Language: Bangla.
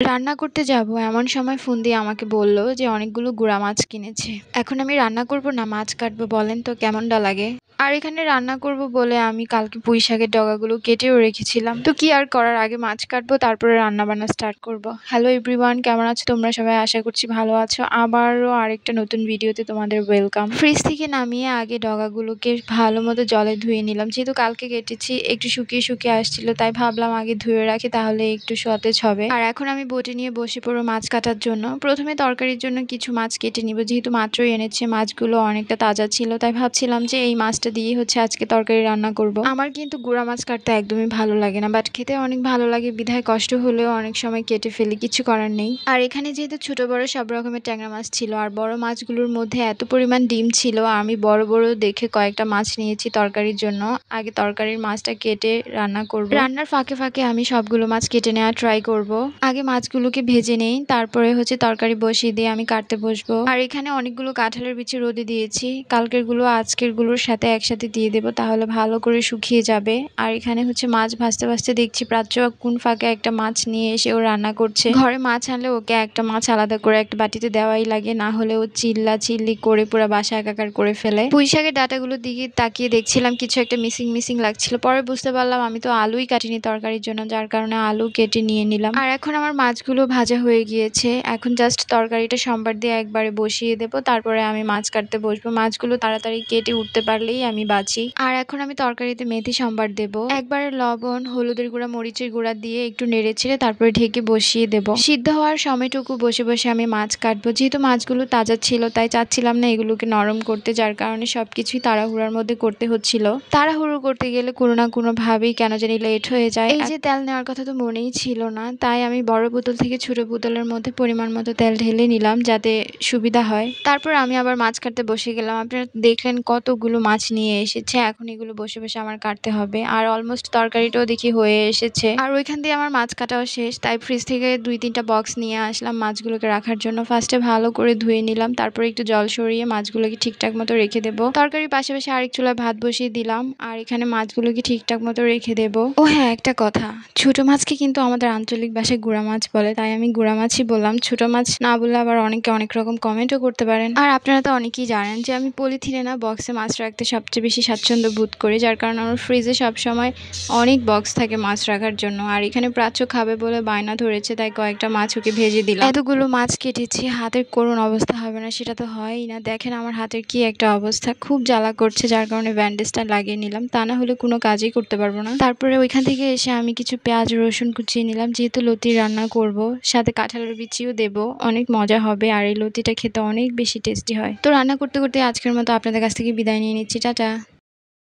রান্না করতে যাব এমন সময় ফোন দিয়ে আমাকে বলল যে অনেকগুলো গুড়া মাছ কিনেছে। এখন আমি রান্না করব না মাছ কাটবো বলেন তো কেমনটা লাগে? আর এখানে রান্না করব বলে আমি কালকে পুঁই শাকের ডগাগুলো কেটেও রেখেছিলাম। তো কি আর করার, আগে মাছ কাটবো তারপরে রান্না বান্না স্টার্ট করব। হ্যালো এভরিওয়ান, কেমন আছো তোমরা সবাই? আশা করছি ভালো আছো। আবারও আরেকটা নতুন ভিডিওতে তোমাদের ওয়েলকাম। ফ্রিজ থেকে নামিয়ে আগে ডগাগুলোকে ভালো মতো জলে ধুয়ে নিলাম, যেহেতু কালকে কেটেছি একটু শুকিয়ে শুকিয়ে আসছিল, তাই ভাবলাম আগে ধুয়ে রাখি তাহলে একটু সতেজ হবে। আর এখন আমি বটি নিয়ে বসে পড়বো মাছ কাটার জন্য। প্রথমে তরকারির জন্য কিছু মাছ কেটে নিব, যেহেতু মাত্রই এনেছে, মাছগুলো অনেকটা তাজা ছিল, তাই ভাবছিলাম যে এই মাছটা দিয়ে হচ্ছে আজকে তরকারি রান্না করব। আমার কিন্তু গুঁড়া মাছ কাটতে একদমই ভালো লাগে না, বাট খেতে অনেক ভালো লাগে, বিধায় কষ্ট হলেও অনেক সময় কেটে ফেলি, কিছু করার নেই। আর এখানে যেহেতু ছোট বড় সব রকমের ট্যাংরা মাছ ছিল, আর বড় মাছগুলোর মধ্যে এত পরিমাণ ডিম ছিল, আমি বড় বড় দেখে কয়েকটা মাছ নিয়েছি তরকারির জন্য। আগে তরকারির মাছটা কেটে রান্না করব। রান্নার ফাঁকে ফাঁকে আমি সবগুলো মাছ কেটে নেওয়ার ট্রাই করব। আগে মাছগুলোকে ভেজে নেই, তারপরে হচ্ছে তরকারি বসিয়ে দিয়ে আমি কাটতে বসবো। আর এখানে অনেকগুলো কাঁঠালের বিচি রোদে দিয়েছি, কালকের গুলো আজকের গুলোর সাথে একসাথে দিয়ে দেবো, তাহলে ভালো করে শুকিয়ে যাবে। আর এখানে হচ্ছে মাছ ভাজতে ভাজতে দেখছি প্রাচ্য কোন ফাঁকে একটা মাছ নিয়ে এসে ও রান্না করছে। ঘরে মাছ আনলে ওকে একটা মাছ আলাদা করে একটা বাটিতে দেওয়াই লাগে, না হলে ও চিল্লা চিল্লি করে পুরো বাসা একাকার করে ফেলে। পুঁই শাকের ডাঁটাগুলোর দিকে তাকিয়ে দেখছিলাম কিছু একটা মিসিং মিসিং লাগছিল, পরে বুঝতে পারলাম আমি তো আলুই কাটিনি তরকারির জন্য, যার কারণে আলু কেটে নিয়ে নিলাম। আর এখন আমার মাছগুলো ভাজা হয়ে গিয়েছে, এখন জাস্ট তরকারিটা সম্বার দিয়ে একবারে বসিয়ে দেবো, তারপরে আমি মাছ কাটতে বসবো। মাছগুলো তাড়াতাড়ি কেটে উঠতে পারলেই আমি বাঁচি। আর এখন আমি তরকারিতে মেথি সম্বার দেবো, একবারে লবণ হলুদের গুঁড়া মরিচের গুঁড়া দিয়ে একটু নেড়ে ছেড়ে তারপরে ঢেকে বসিয়ে দেবো। সিদ্ধ হওয়ার সময়টুকু বসে বসে আমি মাছ কাটবো, যেহেতু মাছগুলো তাজা ছিল তাই চাচ্ছিলাম না এগুলোকে নরম করতে, যার কারণে সবকিছুই তাড়াহুড়ার মধ্যে করতে হচ্ছিল। তাড়াহুড়ো করতে গেলে কোনো না কোনো ভাবেই কেন জানি লেট হয়ে যায়। এই যে তেল নেওয়ার কথা তো মনেই ছিল না, তাই আমি বড় বোতল থেকে ছোট বোতলের মধ্যে পরিমাণ মতো তেল ঢেলে নিলাম যাতে সুবিধা হয়। তারপর আমি আবার মাছ কাটতে বসে গেলাম। আপনারা দেখলেন কতগুলো মাছ নিয়ে এসেছে, এখন এগুলো বসে বসে আমার কাটতে হবে। আর অলমোস্ট তরকারিটাও দেখি হয়ে এসেছে, আর ওইখান দিয়ে আমার মাছ কাটাও শেষ, তাই ফ্রিজ থেকে 2-3টা বক্স নিয়ে আসলাম মাছগুলোকে রাখার জন্য। ফার্স্টে ভালো করে ধুয়ে নিলাম, তারপরে একটু জল সরিয়ে মাছগুলোকে ঠিকঠাক মতো রেখে দেবো। তরকারির পাশাপাশি আরেক চুলায় ভাত বসিয়ে দিলাম, আর এখানে মাছগুলোকে ঠিকঠাক মতো রেখে দেবো। ও হ্যাঁ, একটা কথা, ছোট মাছকে কিন্তু আমাদের আঞ্চলিক ভাষায় গুঁড়া মাছ বলে, তাই আমি গুঁড়া মাছই বললাম, ছোট মাছ না বললে আবার অনেকে অনেক রকম কমেন্টও করতে পারেন। আর আপনারা তো অনেকেই জানেন যে আমি পলিথিনে না বক্সে মাছ রাখতে সবচেয়ে বেশি স্বাচ্ছন্দ্য বোধ করি, যার কারণে আমার ফ্রিজে সবসময় অনেক বক্স থাকে মাছ রাখার জন্য। আর এখানে প্রাচ্য খাবে বলে বায়না ধরেছে, তাই কয়েকটা মাছ ওকে ভেজে দিলাম। এতগুলো মাছ কেটেছি, হাতের করুণ অবস্থা হবে না সেটা তো হয়ই না। দেখেন আমার হাতের কি একটা অবস্থা, খুব জ্বালা করছে, যার কারণে ব্যান্ডেজটা লাগিয়ে নিলাম, তা না হলে কোনো কাজই করতে পারবো না। তারপরে ওইখান থেকে এসে আমি কিছু পেঁয়াজ রসুন কুচিয়ে নিলাম, যেহেতু লতি রান্না করব, সাথে কাঁঠালের বিচিও দেবো, অনেক মজা হবে। আর এই লতিটা খেতে অনেক বেশি টেস্টি হয়। তো রান্না করতে করতে আজকের মতো আপনাদের কাছ থেকে বিদায় নিয়ে নিচ্ছি, টাটা।